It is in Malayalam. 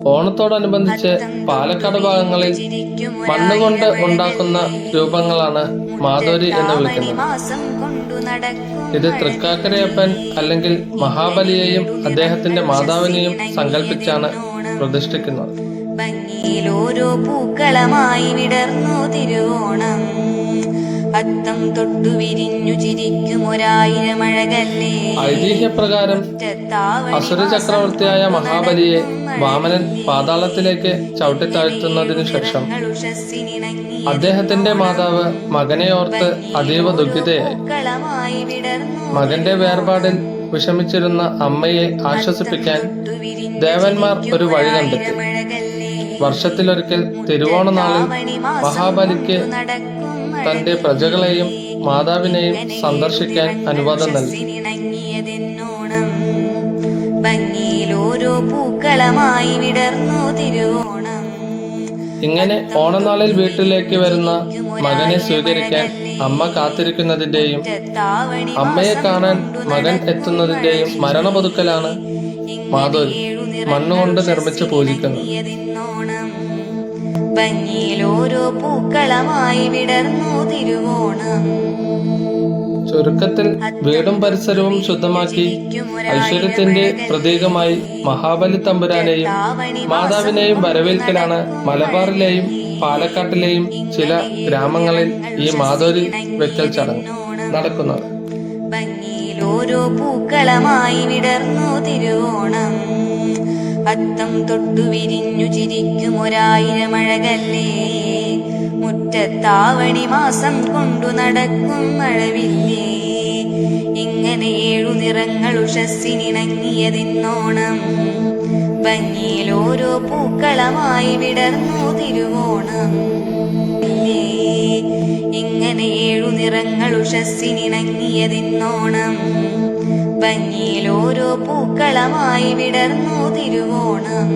ഓണത്തോടനുബന്ധിച്ച് പാലക്കാട് ഭാഗങ്ങളിൽ മണ്ണുകൊണ്ട് ഉണ്ടാക്കുന്ന രൂപങ്ങളാണ് മാധോരി എന്ന് വിളിക്കുന്നത്. ഇത് തൃക്കാക്കരയപ്പൻ അല്ലെങ്കിൽ മഹാബലിയെയും അദ്ദേഹത്തിന്റെ മാതാവിനെയും സങ്കല്പിച്ചാണ് പ്രതിഷ്ഠിക്കുന്നത്. ഭംഗിയിലോരോ പൂക്കളമായി വിടർന്നു തിരുവോണം, അത്തം തൊട്ടു വിരിഞ്ഞു ചിരിക്കും ഒരായിരം അഴകല്ലേ. ഐതിഹ്യപ്രകാരം അസുര ചക്രവർത്തിയായ മഹാബലിയെ വാമനൻ പാതാളത്തിലേക്ക് ചവിട്ടിത്താഴ്ത്തുന്നതിനു ശേഷം അദ്ദേഹത്തിന്റെ മാതാവ് മകനെ ഓർത്ത് അതീവ ദുഃഖിതയായി. മകന്റെ വേർപാടിൽ വിഷമിച്ചിരുന്ന അമ്മയെ ആശ്വസിപ്പിക്കാൻ ദേവന്മാർ ഒരു വഴി കണ്ടെത്തി. വർഷത്തിലൊരിക്കൽ തിരുവോണനാളിൽ മഹാബലിക്ക് തന്റെ പ്രജകളെയും മാതാവിനെയും സന്ദർശിക്കാൻ അനുവാദം നൽകി. ഭംഗിയിലോരോ പൂക്കളമായി വിടർന്നു തിരുവോണം. ഇങ്ങനെ ഓണനാളിൽ വീട്ടിലേക്ക് വരുന്ന മകനെ സ്വീകരിക്കാൻ അമ്മ കാത്തിരിക്കുന്നതിന്റെയും അമ്മയെ കാണാൻ മകൻ എത്തുന്നതിന്റെയും മരണ പുതുക്കലാണ് മാധോരി മണ്ണുകൊണ്ട് നിർമ്മിച്ച് പൂജിക്കുന്നത്. ഭംഗിയിലോരോ പൂക്കളമായി വിടർന്നു തിരുവോണം. ചുരുക്കത്തിൽ വീടും പരിസരവും ശുദ്ധമാക്കി ഐശ്വര്യത്തിന്റെ പ്രതീകമായി മഹാബലി തമ്പുരാനെയും മാതാവിനെയും വരവേൽക്കലാണ് മലബാറിലെയും പാലക്കാട്ടിലെയും ചില ഗ്രാമങ്ങളിൽ ഈ മാധോരി വെക്കൽ ചടങ്ങ് നടക്കുന്നത്. ഭംഗിയിലോരോ പൂക്കളമായി വിടർന്നു തിരുവോണം, അത്തം തൊട്ടു വിരിഞ്ഞു ചിരിക്കും ഒരായിരം അഴകല്ലേ. മുറ്റത്താവണി മാസം കൊണ്ടു നടക്കും മഴവില്ലേ. ഇങ്ങനെ 7 നിറങ്ങൾ ഉഷസ്സിനിണങ്ങിയതിന്നോണം, ഭംഗിയിലോരോ പൂക്കളമായി വിടർന്നു തിരുവോണം. ഇങ്ങനെ 7 നിറങ്ങൾ ഉഷസ്സിനിണങ്ങിയതിന്നോണം, ഭംഗിയിലോരോ പൂക്കളമായി വിടർന്നു തിരുവോണം.